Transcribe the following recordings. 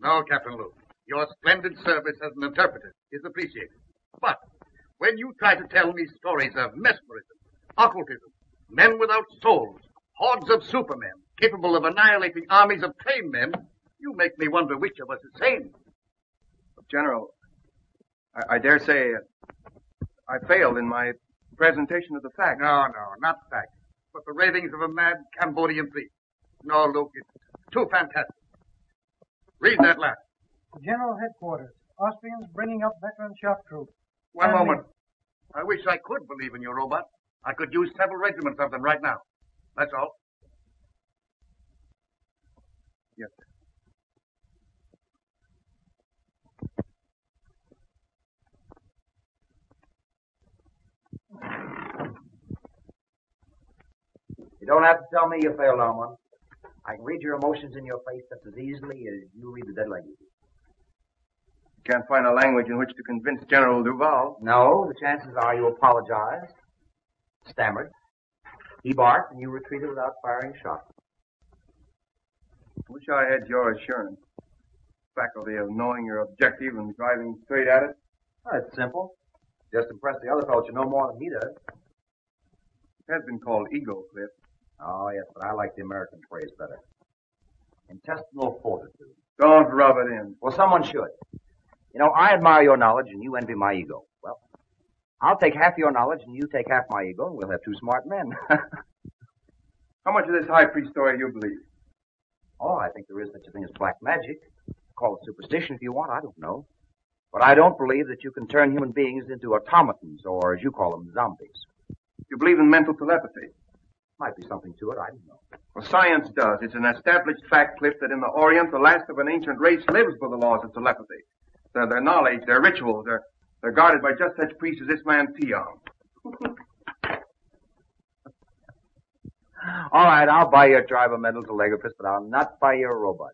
No, Captain Luke. Your splendid service as an interpreter is appreciated. But when you try to tell me stories of mesmerism, occultism, men without souls, hordes of supermen capable of annihilating armies of trained men, you make me wonder which of us is sane. General, I dare say I failed in my presentation of the facts. No, not facts, but the ravings of a mad Cambodian priest. No, Luke, it's too fantastic. Read that last. General Headquarters. Austrians bringing up veteran shock troops. One moment. I wish I could believe in your robot. I could use several regiments of them right now. That's all. Yes, sir. You don't have to tell me you failed on one. I can read your emotions in your face just as easily as you read the dead language. Can't find a language in which to convince General Duval. No, the chances are you apologized, stammered, he barked, and you retreated without firing a shot. Wish I had your assurance. Faculty of knowing your objective and driving straight at it. Well, it's simple. Just impress the other fellow you know more than he does. It has been called ego, Cliff. Oh, yes, but I like the American phrase better. Intestinal fortitude. Don't rub it in. Well, someone should. You know, I admire your knowledge and you envy my ego. Well, I'll take half your knowledge and you take half my ego and we'll have two smart men. How much of this high priest story you believe? Oh, I think there is such a thing as black magic. Call it superstition if you want, I don't know. But I don't believe that you can turn human beings into automatons, or as you call them, zombies. You believe in mental telepathy? Might be something to it, I don't know. Well, science does. It's an established fact, Cliff, that in the Orient, the last of an ancient race lives by the laws of telepathy. Their knowledge, their rituals, they're guarded by just such priests as this man Tiong. All right, I'll buy your tribe of mental telegraphist, but I'll not buy your robot.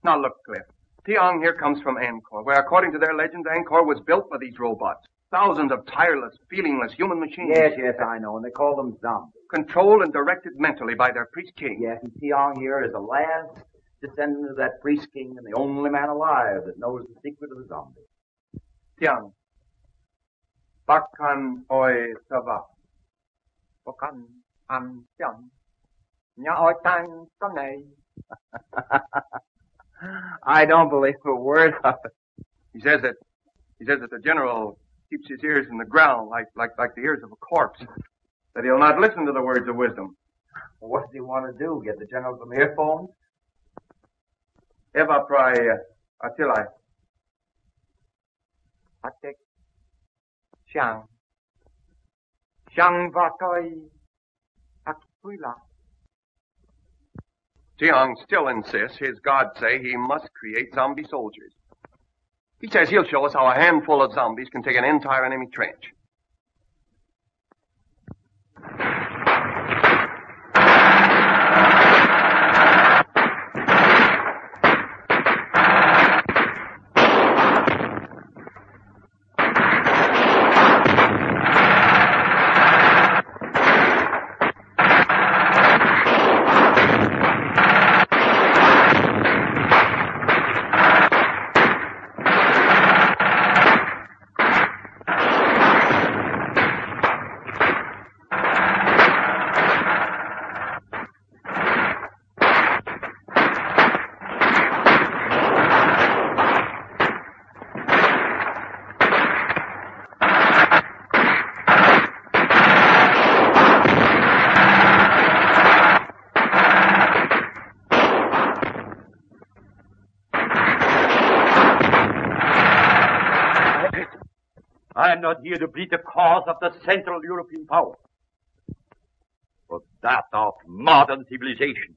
Now look, Cliff. Tiong here comes from Angkor, where according to their legend, Angkor was built by these robots. Thousands of tireless, feelingless human machines. Yes, I know, and they call them zombies. Controlled and directed mentally by their priest king. Yes, and Tiong here is the last descendant of that priest king and the only man alive that knows the secret of the zombie. Tiang. Bakan oi sava. Bakan an tiang. Nya oi tang sonay. I don't believe a word of it. He says that the general keeps his ears in the ground like the ears of a corpse. That he'll not listen to the words of wisdom. Well, what does he want to do? Get the general some earphones? Eva prai atilai. Atek. Shang. Shang vatoi. Akpuila. Tiong still insists his gods say he must create zombie soldiers. He says he'll show us how a handful of zombies can take an entire enemy trench. I am not here to plead the cause of the Central European power, but that of modern civilization.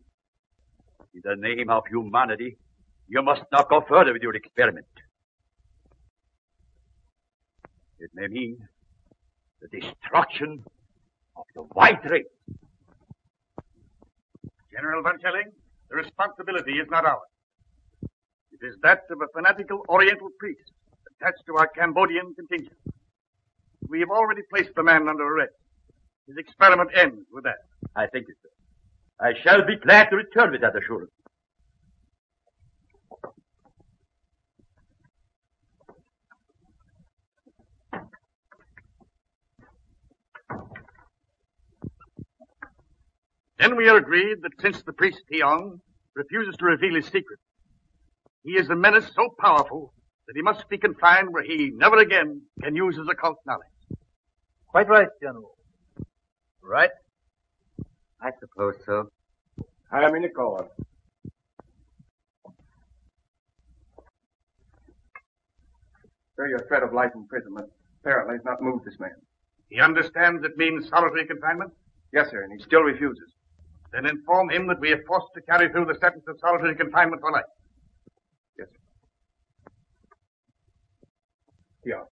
In the name of humanity, you must not go further with your experiment. It may mean the destruction of the white race. General Van Schelling, the responsibility is not ours. It is that of a fanatical Oriental priest attached to our Cambodian contingent. We have already placed the man under arrest. His experiment ends with that. I think it, sir. I shall be glad to return with that assurance. Then we are agreed that since the priest Tiong refuses to reveal his secret, he is a menace so powerful that he must be confined where he never again can use his occult knowledge. Quite right, General. Right? I suppose so. I am in the cause. Sir, your threat of life imprisonment apparently has not moved this man. He understands it means solitary confinement? Yes, sir, and he still refuses. Then inform him that we are forced to carry through the sentence of solitary confinement for life. Yes, sir. Here.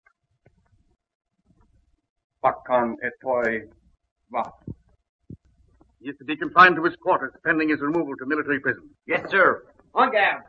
Bakkan etoi va. He is to be confined to his quarters pending his removal to military prison. Yes, sir. On guard.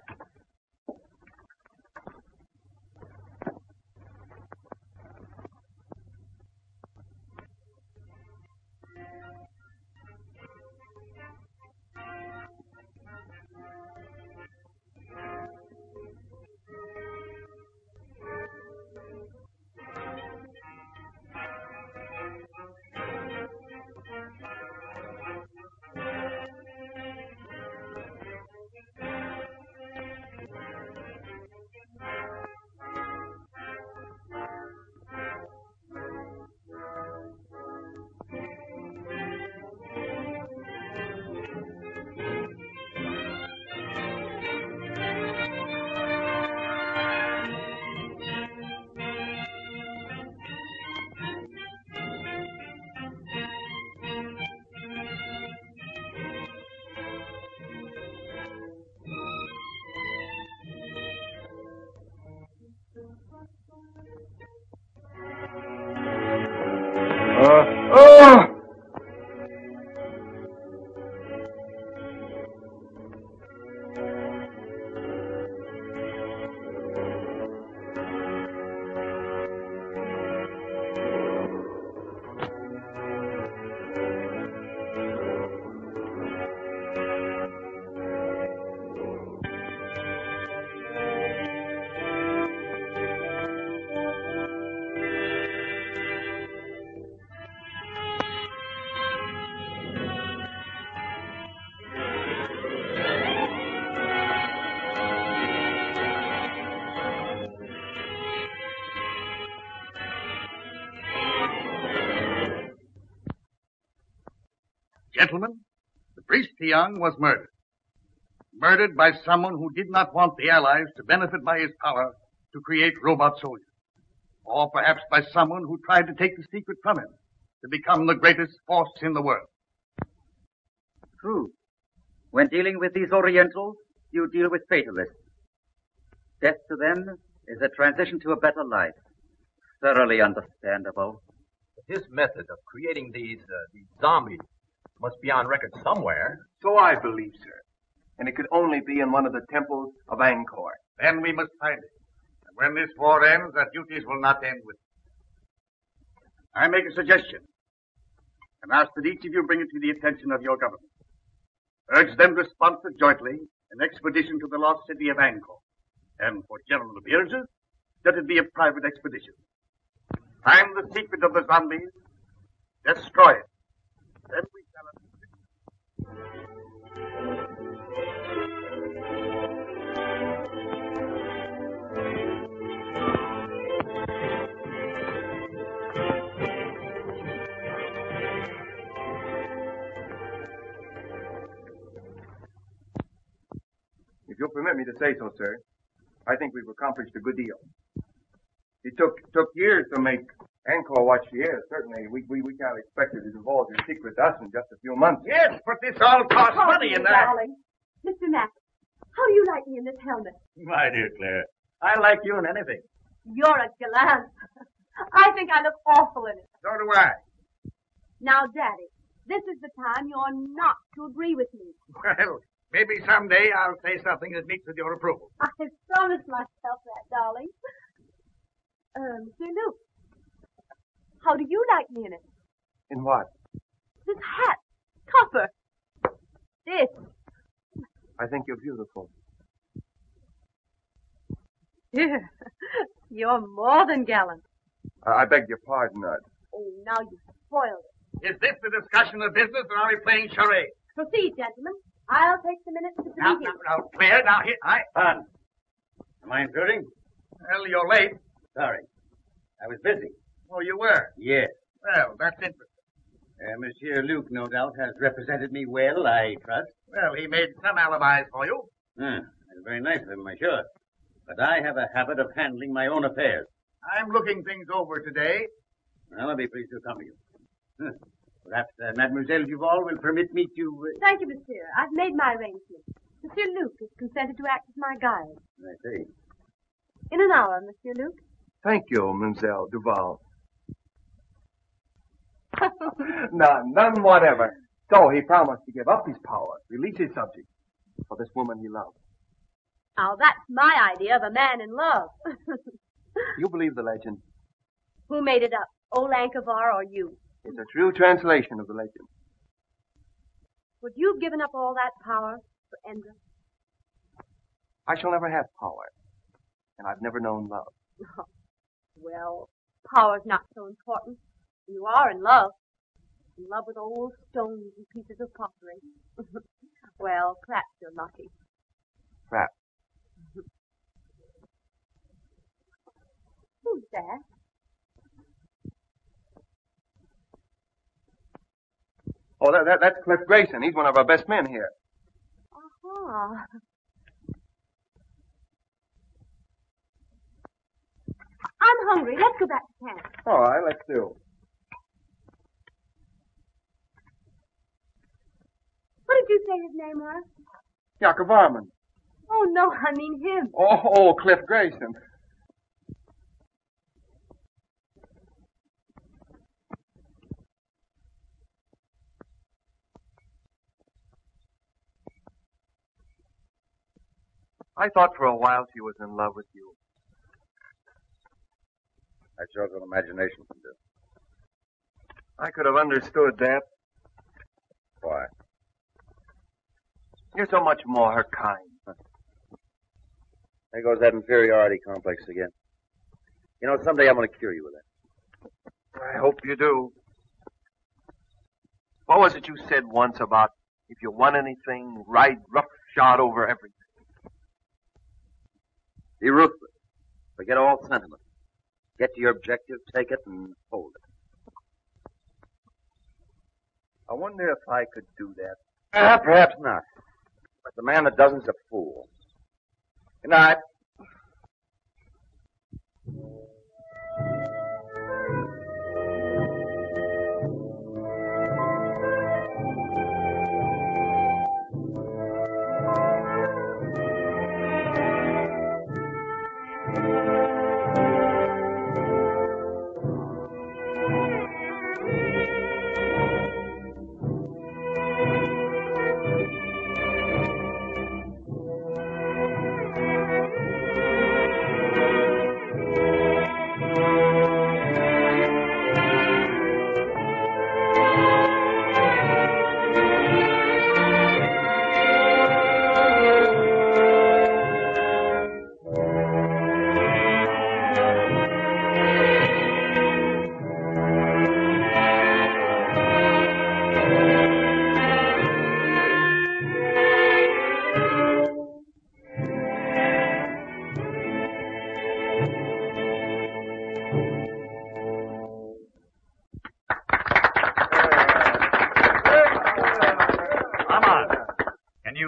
Gentlemen, the priest Tiong was murdered. Murdered by someone who did not want the Allies to benefit by his power to create robot soldiers. Or perhaps by someone who tried to take the secret from him to become the greatest force in the world. True. When dealing with these Orientals, you deal with fatalists. Death to them is a transition to a better life. Thoroughly understandable. His method of creating these zombies must be on record somewhere. So I believe, sir. And it could only be in one of the temples of Angkor. Then we must find it. And when this war ends, our duties will not end with it. I make a suggestion and ask that each of you bring it to the attention of your government. Urge them to sponsor jointly an expedition to the lost city of Angkor. And for general appearances, let it be a private expedition. Find the secret of the zombies, destroy it. Then we shall... If you'll permit me to say so, sir, I think we've accomplished a good deal. It took years to make Angkor what she is. Certainly, we can't expect her to divulge her secret to us in just a few months. Yes, but this all costs money in that. Darling. Mr. Mack, how do you like me in this helmet? My dear Claire, I like you in anything. You're a gallant. I think I look awful in it. So do I. Now, Daddy, this is the time you're not to agree with me. Well, maybe someday I'll say something that meets with your approval. I promised myself that, darling. Mr. Luke, how do you like me in it? In what? This hat, copper. This. I think you're beautiful. Dear, you're more than gallant. I beg your pardon, Oh, now you've spoiled it. Is this the discussion of business, or are we playing charades? Proceed, gentlemen. I'll take the minutes to Now, meeting. clear. Now, here. Fun. Am I intruding? Well, you're late. Sorry. I was busy. Oh, you were? Yes. Well, that's interesting. Monsieur Luke, no doubt, has represented me well, I trust. Well, he made some alibis for you. That's very nice of him, I'm sure. But I have a habit of handling my own affairs. I'm looking things over today. Well, I'll be pleased to accompany you. Perhaps Mademoiselle Duval will permit me to... Thank you, monsieur. I've made my arrangements. Monsieur Luke has consented to act as my guide. I see. In an hour, Monsieur Luke. Thank you, Mademoiselle Duval. None whatever. So he promised to give up his power, release his subjects, for this woman he loved. Now, that's my idea of a man in love. You believe the legend? Who made it up? Old Ankavar or you? It's a true translation of the legend. Would you have given up all that power for Endra? I shall never have power, and I've never known love. Well, power's not so important. You are in love. In love with old stones and pieces of pottery. Well, perhaps you're lucky. Perhaps. Who's that? Oh, that's Cliff Grayson. He's one of our best men here. Uh-huh. I'm hungry. Let's go back to camp. All right, let's do. What did you say his name was? Jakob Varman. Oh, no, I mean him. Oh, Cliff Grayson. I thought for a while she was in love with you. That shows what imagination can do. I could have understood that. Why? You're so much more her kind. There goes that inferiority complex again. You know, someday I'm going to cure you with that. I hope you do. What was it you said once about if you want anything, ride roughshod over everything? Be ruthless. Forget all sentiment. Get to your objective, take it, and hold it. I wonder if I could do that. Perhaps not. But the man that doesn't is a fool. Good night.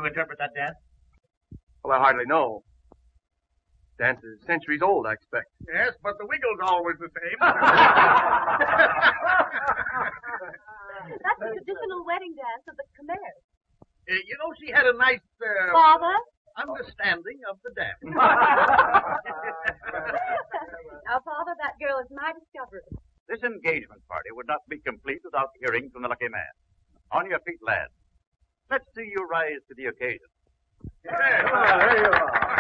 Interpret that dance? Well, I hardly know. Dance is centuries old, I expect. Yes, but the wiggle's always the same. That's the traditional wedding dance of the Khmers. You know, she had a nice Father? understanding of the dance. Now, Father, that girl is my discovery. This engagement party would not be complete without hearing from the lucky man. On your feet, lads. Let's see you rise to the occasion. There you are.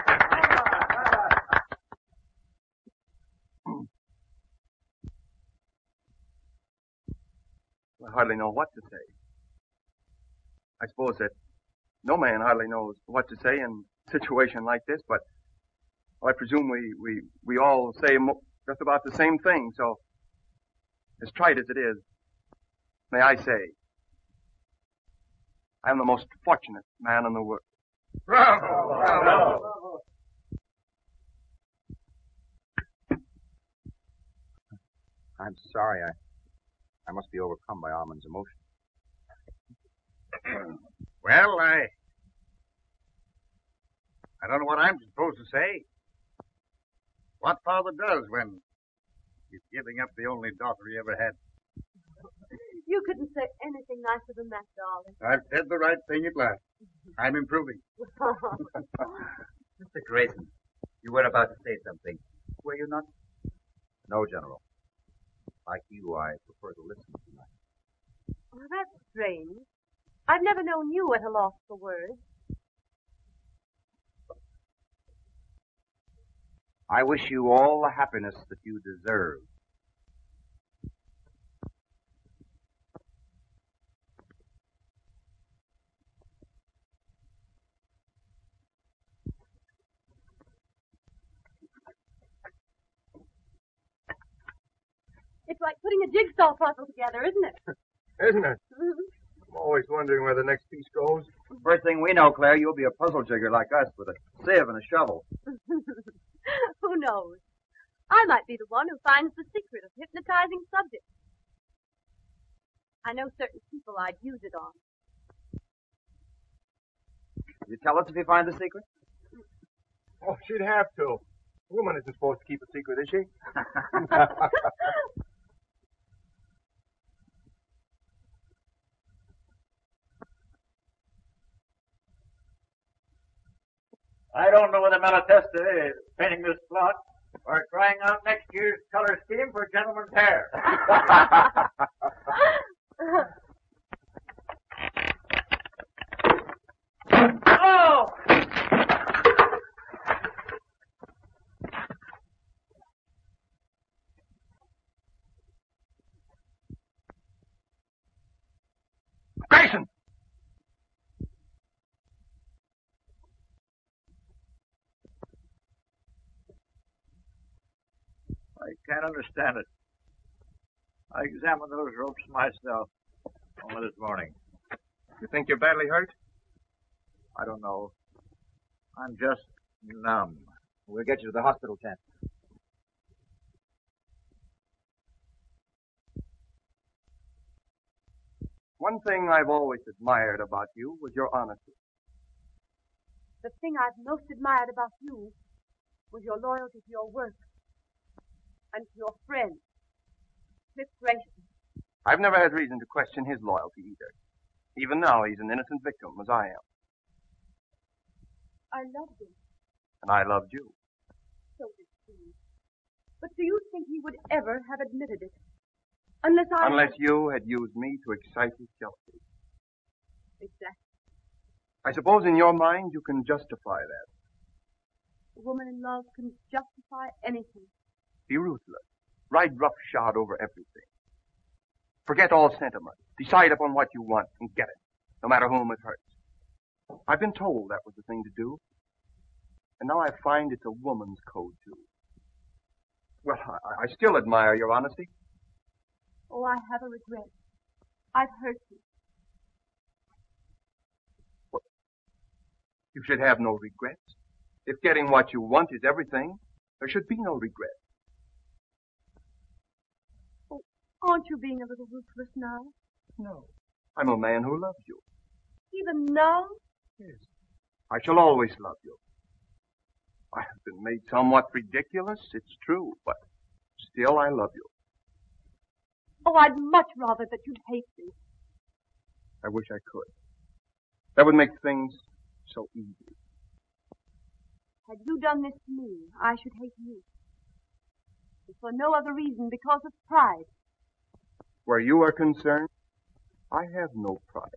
I hardly know what to say. I suppose that no man hardly knows what to say in a situation like this, but well, I presume we all say just about the same thing, so as trite as it is, may I say, I am the most fortunate man in the world. Bravo! Bravo. I'm sorry. I must be overcome by Armand's emotion. Well, I don't know what I'm supposed to say. What father does when he's giving up the only daughter he ever had. You couldn't say anything nicer than that, darling. I've said the right thing at last. I'm improving. Mr. Grayson, you were about to say something. Were you not? No, General. Like you, I prefer to listen tonight. Well, that's strange. I've never known you at a loss for words. I wish you all the happiness that you deserve. It's like putting a jigsaw puzzle together, isn't it? Isn't it? I'm always wondering where the next piece goes. First thing we know, Claire, you'll be a puzzle jigger like us with a sieve and a shovel. Who knows? I might be the one who finds the secret of hypnotizing subjects. I know certain people I'd use it on. You tell us if you find the secret? Oh, she'd have to. A woman isn't supposed to keep a secret, is she? I don't know whether Malatesta is painting this plot or trying out next year's color scheme for gentlemen's hair. Oh! Grayson! I can't understand it. I examined those ropes myself only this morning. You think you're badly hurt? I don't know. I'm just numb. We'll get you to the hospital tent. One thing I've always admired about you was your honesty. The thing I've most admired about you was your loyalty to your work and to your friend, Cliff Grayson. I've never had reason to question his loyalty either. Even now, he's an innocent victim, as I am. I loved him, And I loved you. so did he. But do you think he would ever have admitted it? Unless you had used me to excite his jealousy. Exactly. I suppose in your mind you can justify that. A woman in love can justify anything. Be ruthless. Ride roughshod over everything. Forget all sentiment. Decide upon what you want and get it, no matter whom it hurts. I've been told that was the thing to do. And now I find it's a woman's code, too. Well, I still admire your honesty. Oh, I have a regret. I've hurt you. You should have no regrets. If getting what you want is everything, there should be no regret. Oh, aren't you being a little ruthless now? No. I'm a man who loves you. Even now? Yes. I shall always love you. I have been made somewhat ridiculous, it's true, but still I love you. Oh, I'd much rather that you'd hate me. I wish I could. That would make things so easy. Had you done this to me, I should hate you. And for no other reason, because of pride. Where you are concerned, I have no pride.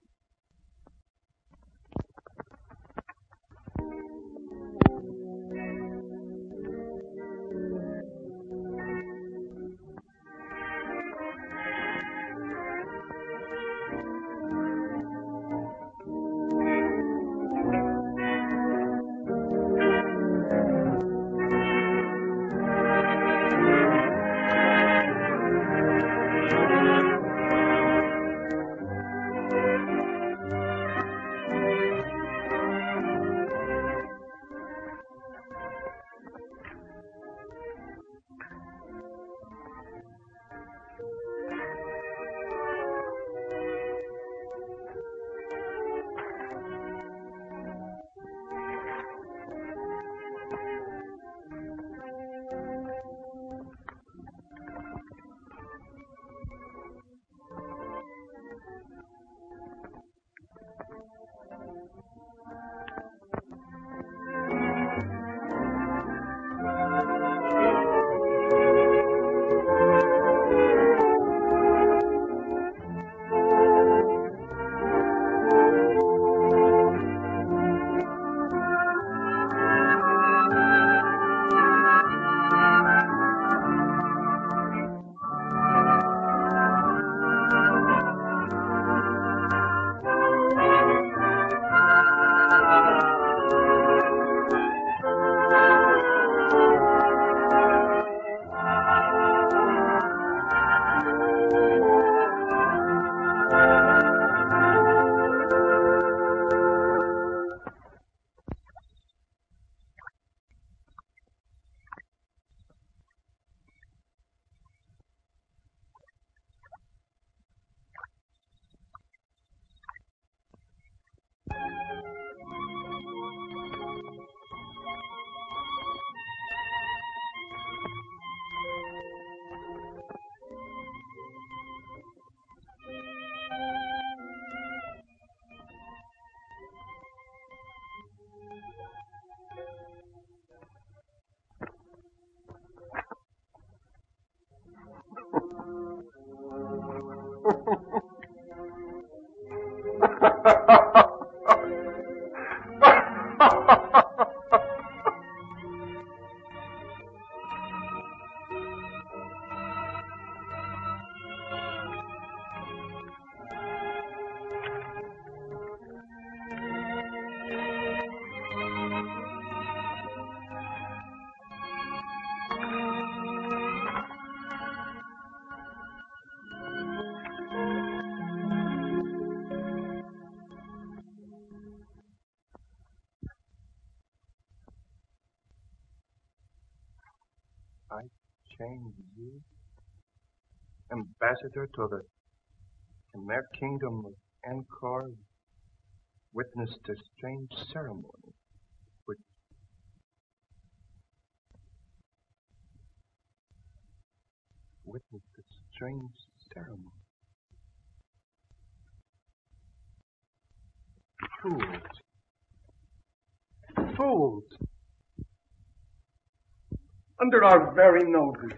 I change you, ambassador to the Khmer kingdom of Angkor, witnessed a strange ceremony, which witnessed a strange ceremony. Fools. Fools. Under our very noses.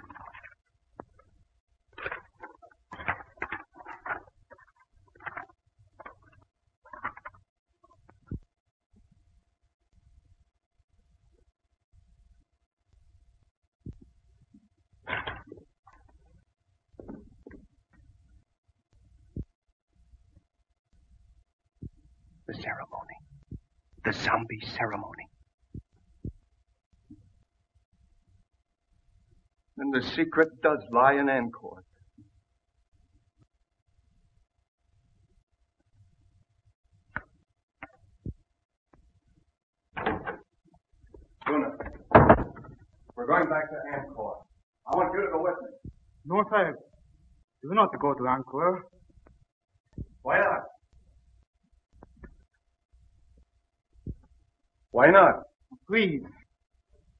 The ceremony. The zombie ceremony. Then the secret does lie in Angkor. Luna, we're going back to Angkor. I want you to go with me. No, Sahib. Do not go to Angkor. Why not? Why not? Please.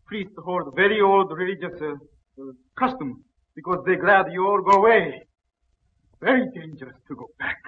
Priests hold very old religious custom because they glad you all go away. Very dangerous to go back.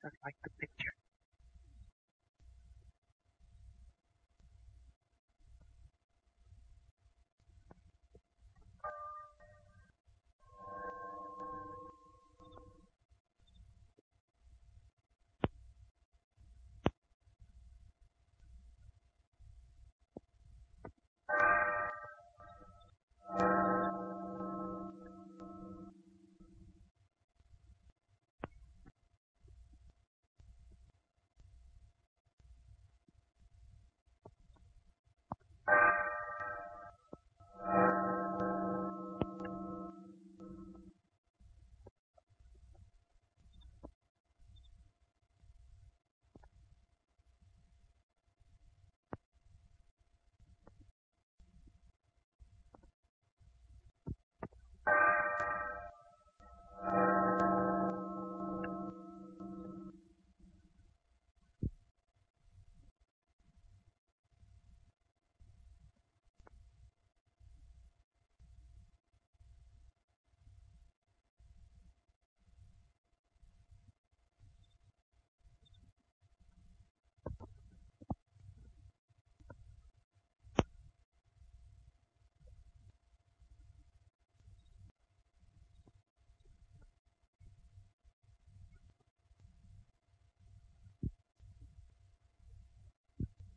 just like the picture.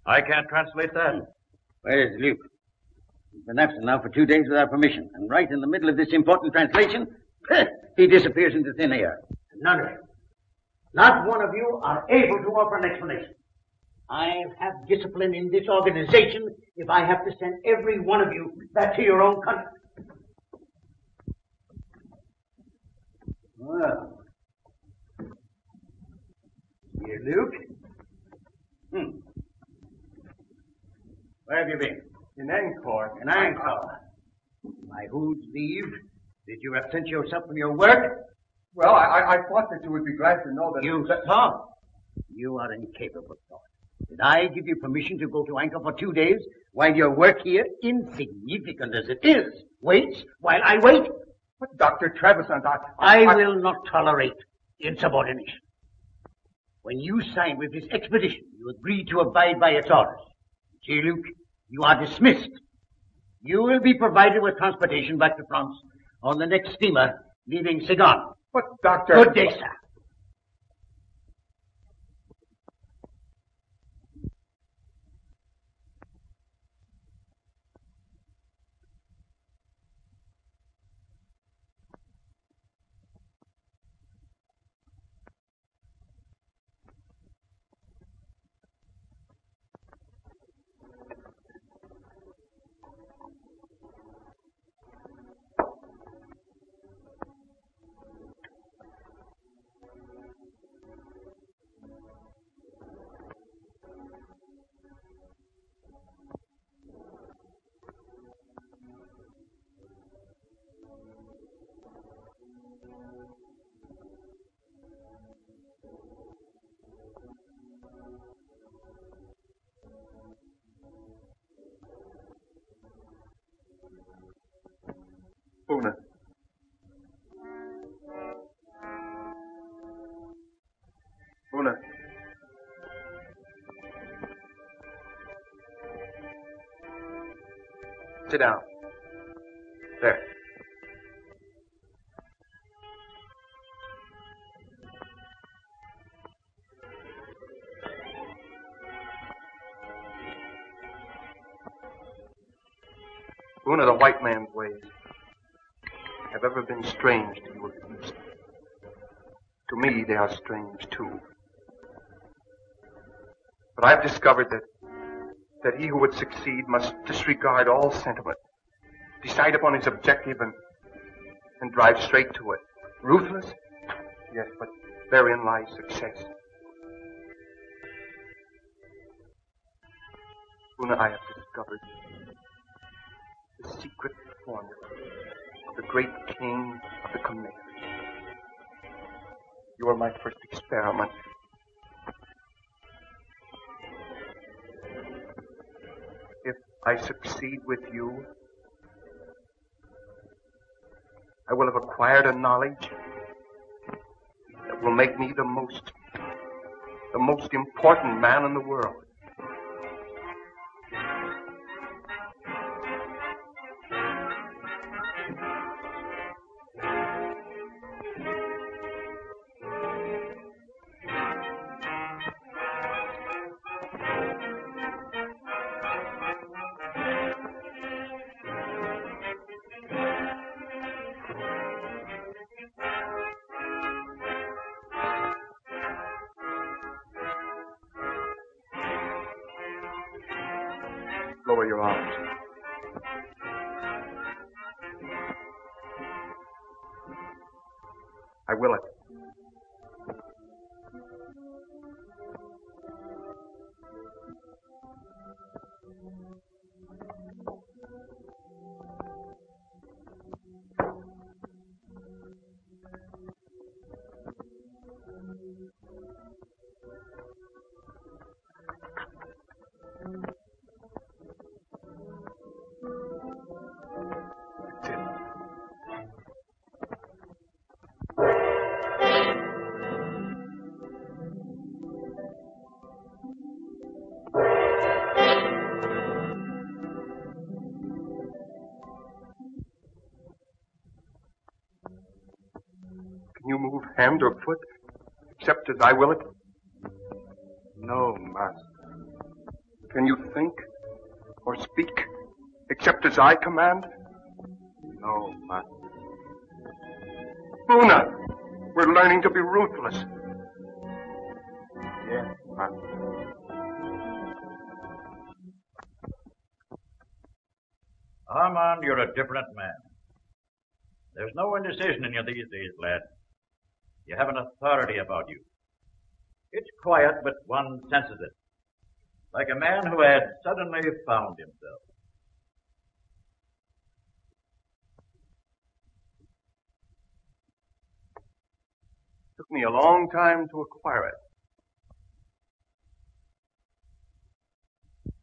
I can't translate that. Where's Luke? He's been absent now for 2 days without permission, and right in the middle of this important translation, he disappears into thin air. None of you, not one of you, are able to offer an explanation. I have discipline in this organization if I have to send every one of you back to your own country. Well, dear Luke. Where have you been? In Angkor. In Angkor. By whose leave did you absent yourself from your work? Well, I thought that you would be glad to know that... You thought? You are incapable of thought. Did I give you permission to go to Angkor for 2 days while your work here, insignificant as it is, waits while I wait? But Dr. Trevisan, I will not tolerate insubordination. When you signed with this expedition, you agreed to abide by its orders. See, Luke, you are dismissed. You will be provided with transportation back to France on the next steamer leaving Saigon. But, Doctor... Good day, sir. Una. Una. Sit down. There. Una, the white man's ways have ever been strange to you at least. To me, they are strange, too. But I've discovered that he who would succeed must disregard all sentiment, decide upon his objective and drive straight to it. Ruthless? Yes, but therein lies success. Una, I have discovered the secret formula of the great king of the Khmer. You are my first experiment. If I succeed with you, I will have acquired a knowledge that will make me the most The most important man in the world. Lower your arms. I will it. Can you move hand or foot, except as I will it? No, Master. Can you think or speak, except as I command? No, Master. Una, we're learning to be ruthless. Yes, Master. Armand, you're a different man. There's no indecision in you these days, lad. You have an authority about you. It's quiet, but one senses it. Like a man who had suddenly found himself. It took me a long time to acquire it.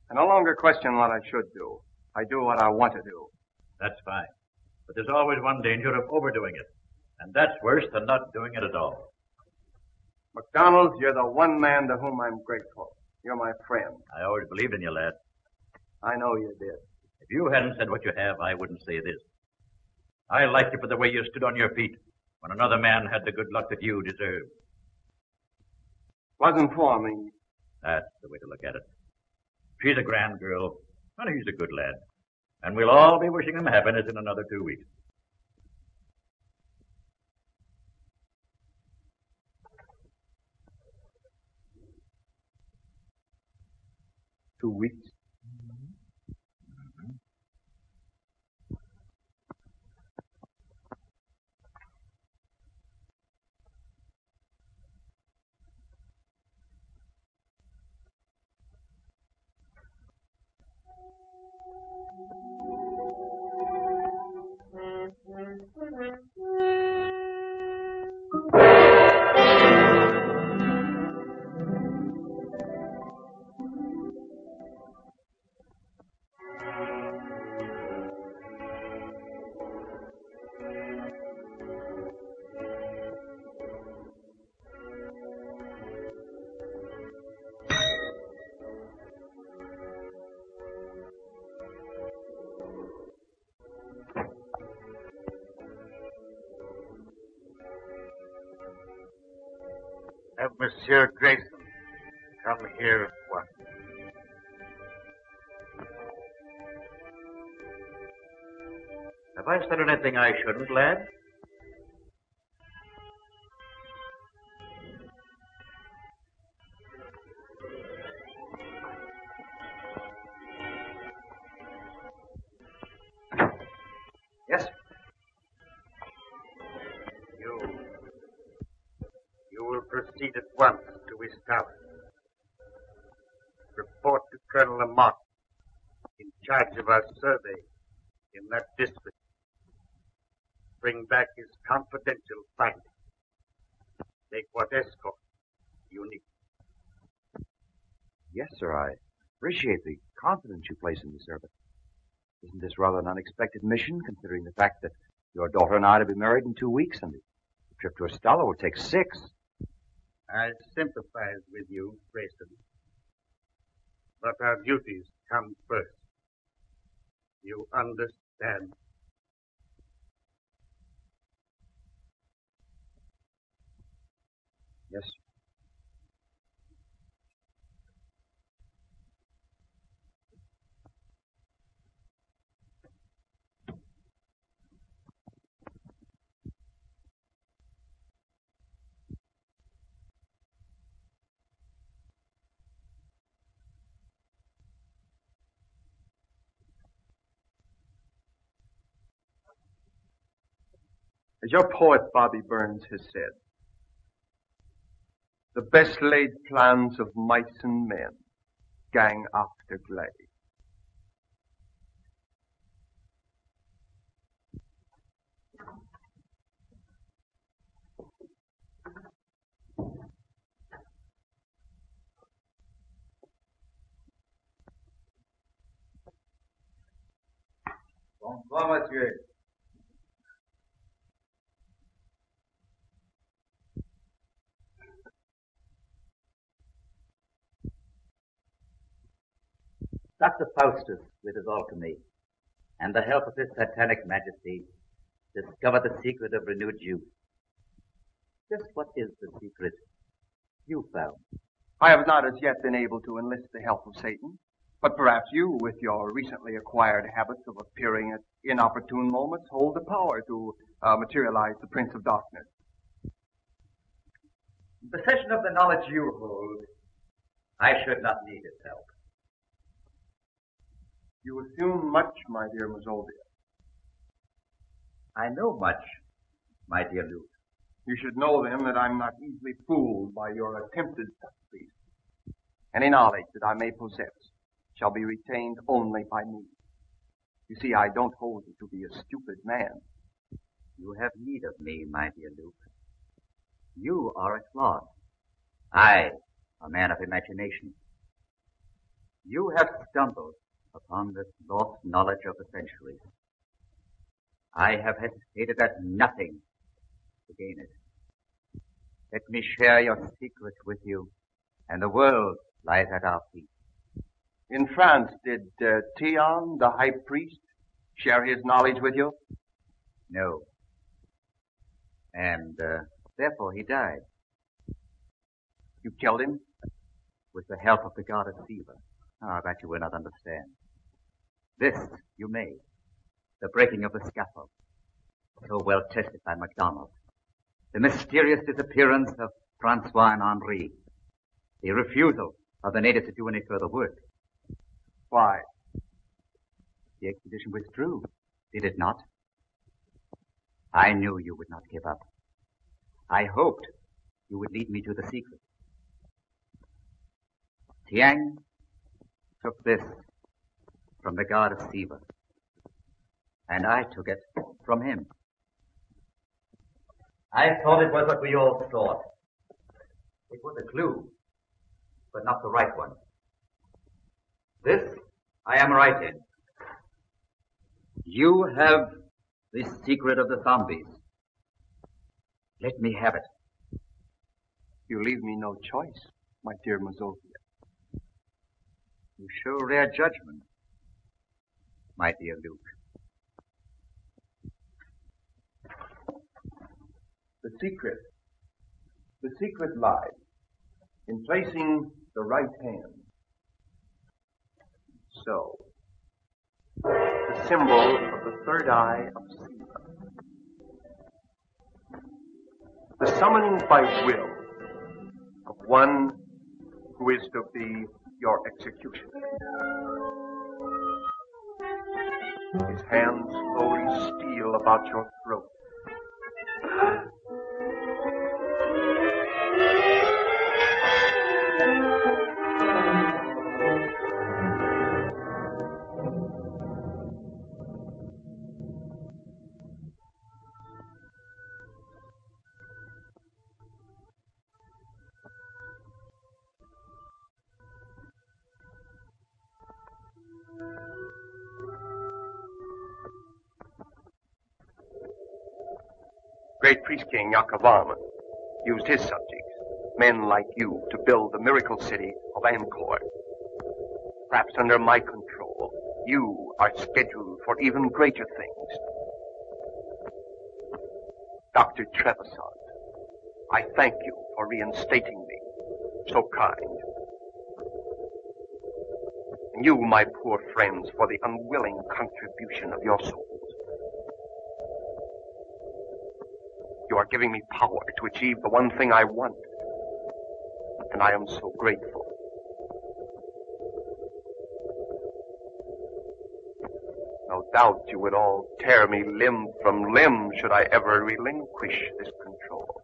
I no longer question what I should do. I do what I want to do. That's fine. But there's always one danger of overdoing it. And that's worse than not doing it at all. McDonald, you're the one man to whom I'm grateful. You're my friend. I always believed in you, lad. I know you did. If you hadn't said what you have, I wouldn't say this. I liked you for the way you stood on your feet when another man had the good luck that you deserved. Wasn't for me. That's the way to look at it. She's a grand girl, and he's a good lad. And we'll all be wishing him happiness in another 2 weeks. Two weeks? Have Monsieur Grayson come here at once. Have I said anything I shouldn't, lad? Yes? You will proceed at once to his tower. Report to Colonel Lamont, in charge of our survey in that district. Bring back his confidential findings. Take what escort you need. Yes, sir. I appreciate the confidence you place in me, sir, but isn't this rather an unexpected mission, considering the fact that your daughter and I are to be married in 2 weeks, and the trip to Estella will take 6? I sympathize with you, Grayson. But our duties come first. You understand? Yes. As your poet Bobby Burns has said, the best laid plans of mice and men gang after gley. Bonsoir, monsieur. Dr. Faustus, with his alchemy, and the help of his satanic majesty, discovered the secret of renewed youth. Just what is the secret you found? I have not as yet been able to enlist the help of Satan, but perhaps you, with your recently acquired habits of appearing at inopportune moments, hold the power to materialize the Prince of Darkness. In possession of the knowledge you hold, I should not need his help. You assume much, my dear Mazovia. I know much, my dear Luke. You should know, then, that I'm not easily fooled by your attempted subtleties. Any knowledge that I may possess shall be retained only by me. You see, I don't hold you to be a stupid man. You have need of me, my dear Luke. You are a clod. I, a man of imagination. You have stumbled upon this lost knowledge of the centuries. I have hesitated at nothing to gain it. Let me share your secret with you, and the world lies at our feet. In France, did Theon, the high priest, share his knowledge with you? No. And therefore he died. You killed him? With the help of the goddess Siva. Ah, that you will not understand. This you may. The breaking of the scaffold, so well tested by MacDonald. The mysterious disappearance of Francois and Henri. The refusal of the natives to do any further work. Why? The expedition withdrew, did it not? I knew you would not give up. I hoped you would lead me to the secret. Tiang took this from the god of Siva, and I took it from him. I thought it was what we all thought. It was a clue, but not the right one. This I am right in. You have the secret of the zombies. Let me have it. You leave me no choice, my dear Mazovia. You show rare judgment, my dear Luke. The secret lies in placing the right hand. So, the symbol of the third eye of Siva. The summoning by will of one who is to be your executioner. His hands slowly steal about your throat. Great priest king Yakovama used his subjects, Men like you to build the miracle city of Angkor. Perhaps under my control, you are scheduled for even greater things. Dr. Trevisan, I thank you for reinstating me. So kind. And you, my poor friends, for the unwilling contribution of your souls. You are giving me power to achieve the one thing I want. And I am so grateful. No doubt you would all tear me limb from limb should I ever relinquish this control.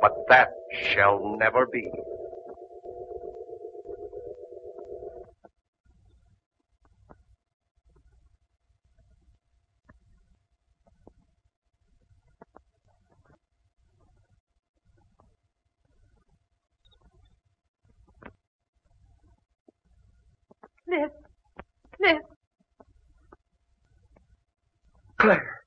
But that shall never be. Cliff. Cliff. Claire.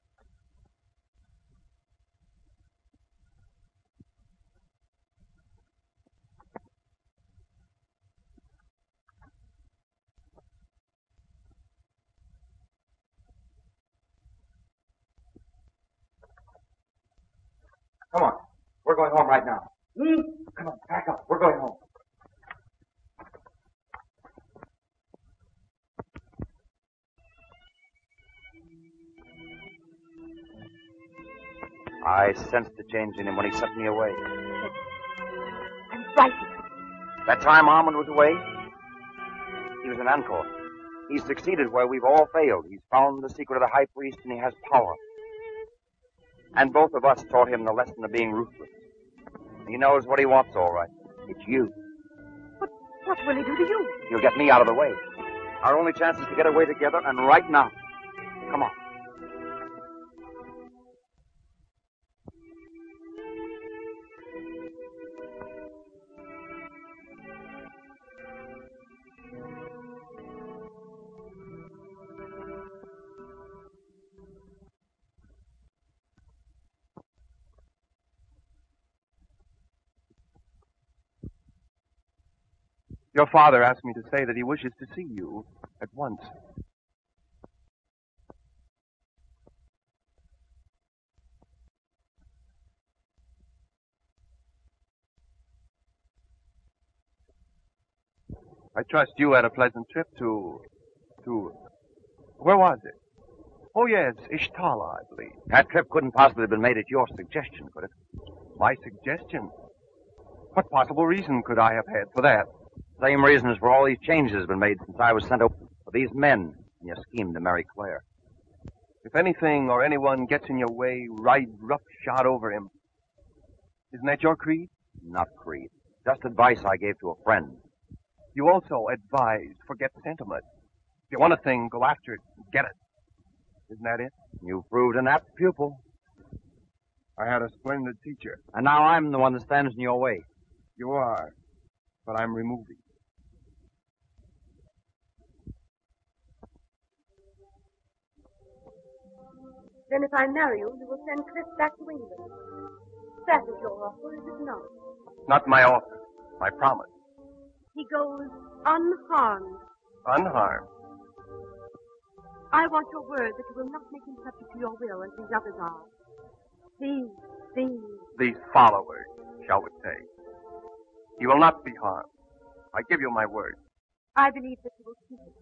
Come on. We're going home right now. Come on, pack up. We're going home. I sensed the change in him when he sent me away. I'm frightened. That time Armand was away, he was in Angkor. He's succeeded where we've all failed. He's found the secret of the high priest, and he has power. And both of us taught him the lesson of being ruthless. He knows what he wants, all right. It's you. But what will he do to you? He'll get me out of the way. Our only chance is to get away together, and right now. Come on. Your father asked me to say that he wishes to see you at once. I trust you had a pleasant trip to... Where was it? Oh, yes, Ishtala, I believe. That trip couldn't possibly have been made at your suggestion, could it? My suggestion? What possible reason could I have had for that? Same reason as for all these changes have been made since I was sent over. For these men in your scheme to marry Claire. If anything or anyone gets in your way, ride roughshod over him. Isn't that your creed? Not creed. Just advice I gave to a friend. You also advised forget sentiment. If you want a thing, go after it and get it. Isn't that it? You proved an apt pupil. I had a splendid teacher. And now I'm the one that stands in your way. You are. But I'm removing. Then if I marry you, you will send Cliff back to England. That is your offer, is it not? Not my offer. My promise. He goes unharmed. Unharmed. I want your word that you will not make him subject to your will as these others are. These followers, shall we say. He will not be harmed. I give you my word. I believe that you will keep it.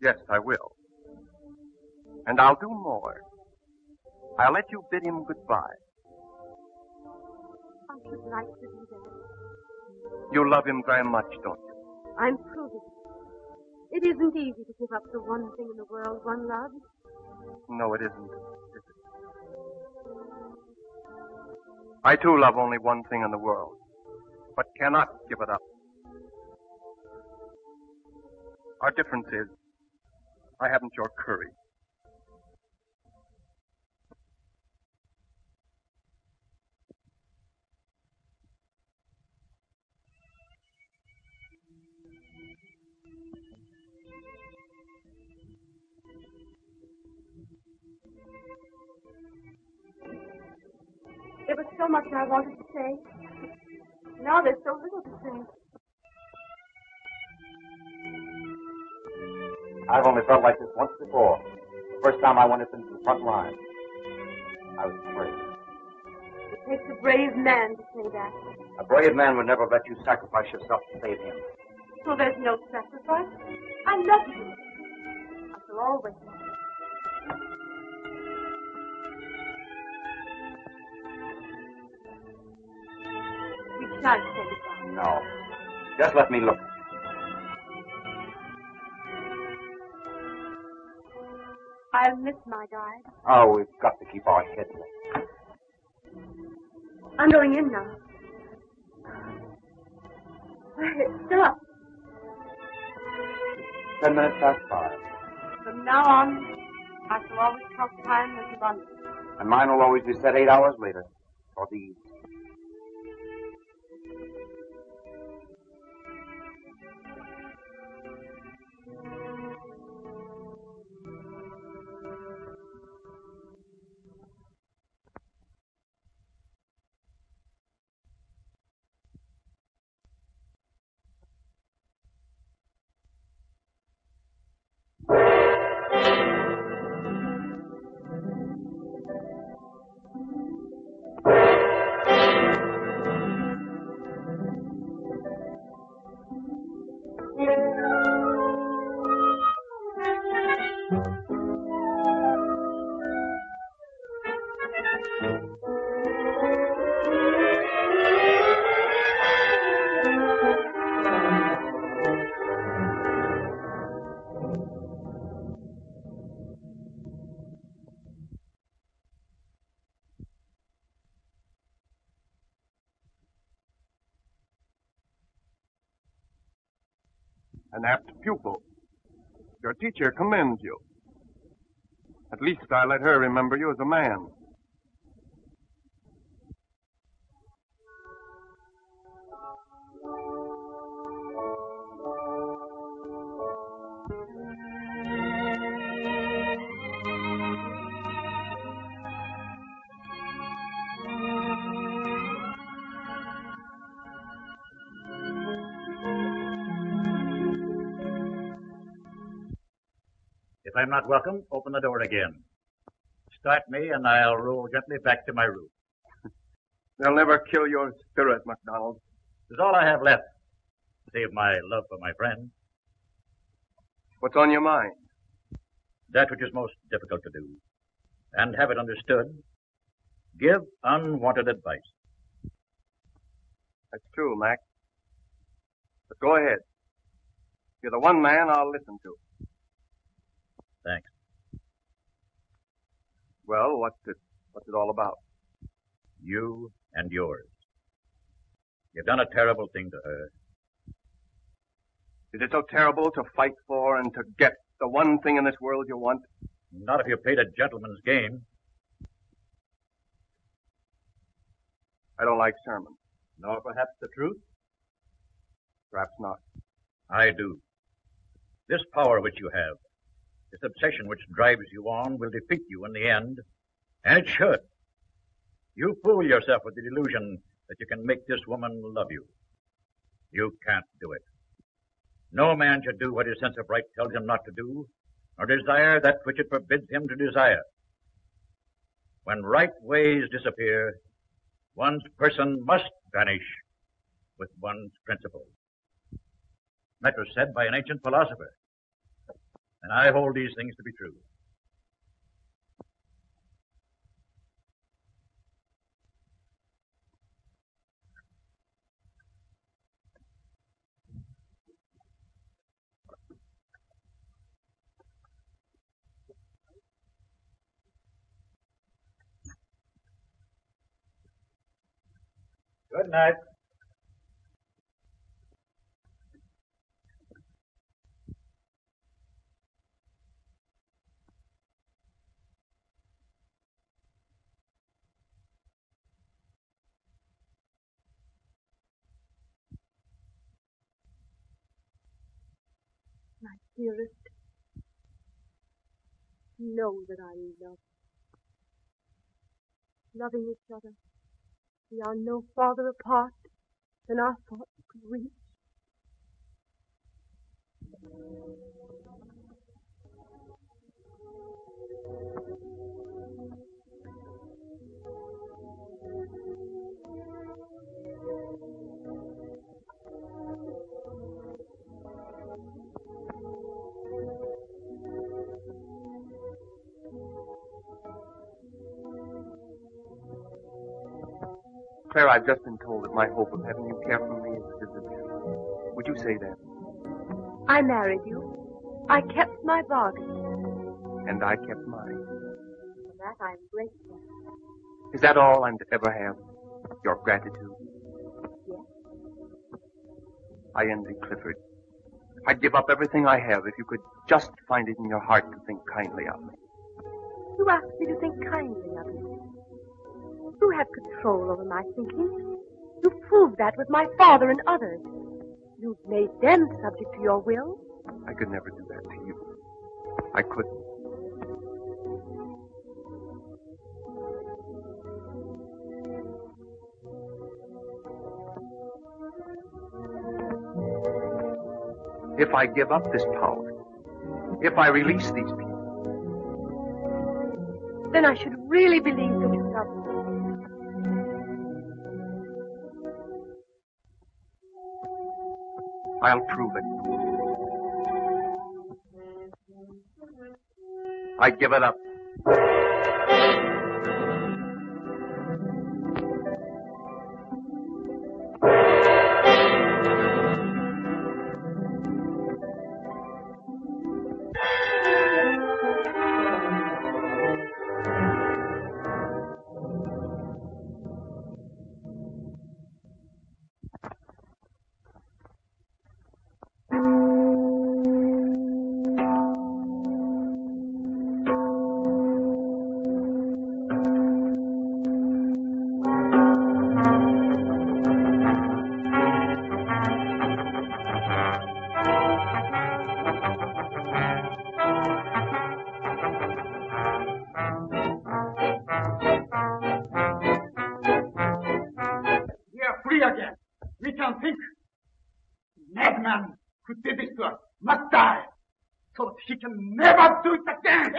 Yes, I will. And I'll do more. I'll let you bid him goodbye. I should like to do that. You love him very much, don't you? I'm proving it. It isn't easy to give up the one thing in the world one loves. No, it isn't. Is it? I too love only one thing in the world, but cannot give it up. Our difference is, I haven't your courage. It was so much I wanted to say. Now there's so little to say. I've only felt like this once before. The first time I went into the front line. I was afraid. It takes a brave man to say that. A brave man would never let you sacrifice yourself to save him. So there's no sacrifice. I love you. I shall always love you. We shan't say goodbye. No. Just let me look. I'll miss my guide. Oh, we've got to keep our heads up. I'm going in now. Stop. 10 minutes past 5. From now on, I shall always count time as abundance. And mine will always be set 8 hours later. For these. An apt pupil. Your teacher commends you. At least I let her remember you as a man. If I'm not welcome, open the door again. Start me, and I'll roll gently back to my room. They'll never kill your spirit, MacDonald. It's all I have left, save my love for my friend. What's on your mind? That which is most difficult to do. And have it understood. Give unwanted advice. That's true, Mac. But go ahead. You're the one man I'll listen to. Thanks. Well, what's it all about? You and yours. You've done a terrible thing to her. Is it so terrible to fight for and to get the one thing in this world you want? Not if you played a gentleman's game. I don't like sermons. Nor perhaps the truth? Perhaps not. I do. This power which you have, this obsession which drives you on, will defeat you in the end. And it should. You fool yourself with the delusion that you can make this woman love you. You can't do it. No man should do what his sense of right tells him not to do, nor desire that which it forbids him to desire. When right ways disappear, one's person must vanish with one's principles. That was said by an ancient philosopher, and I hold these things to be true. Good night. My dearest, know that I love you. Loving each other We are no farther apart than our thoughts could reach. Claire, I've just been told that my hope of having you care for me is disappearing. Would you say that? I married you. I kept my bargain. And I kept mine. For that I'm grateful. Is that all I'm to ever have? Your gratitude? Yes. I envy Clifford. I'd give up everything I have if you could just find it in your heart to think kindly of me. You asked me to think kindly of you. You have control over my thinking. You proved that with my father and others. You've made them subject to your will. I could never do that to you. I couldn't. If I give up this power, if I release these people, then I should really believe that you love me. I'll prove it. I give it up. Never do it again!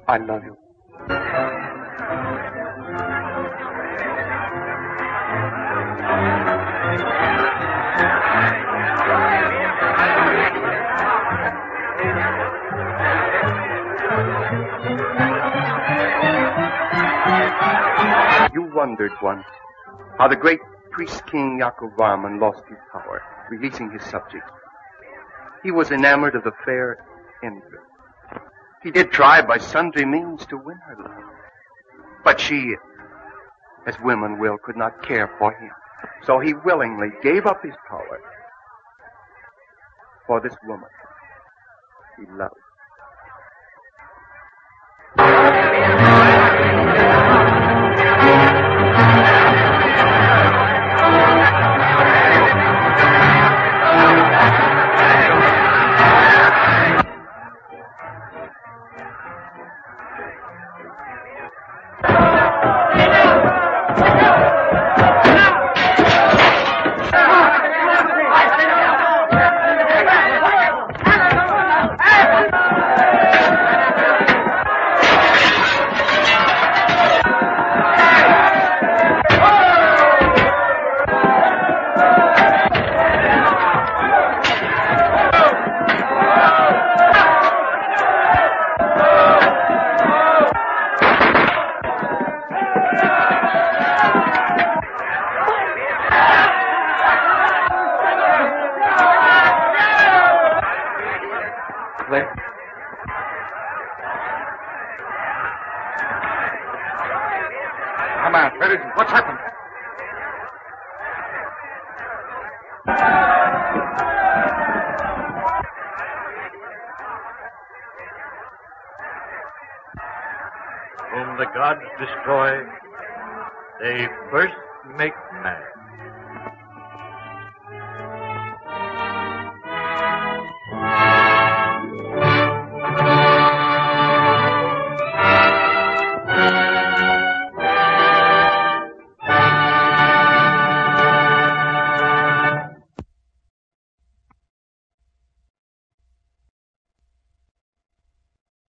I love you. You wondered once how the great priest-king Yakov Varman lost his power, releasing his subjects. He was enamored of the fair Indra. He did try by sundry means to win her love. But she, as women will, could not care for him. So he willingly gave up his power for this woman he loved. the gods destroy, they first make man.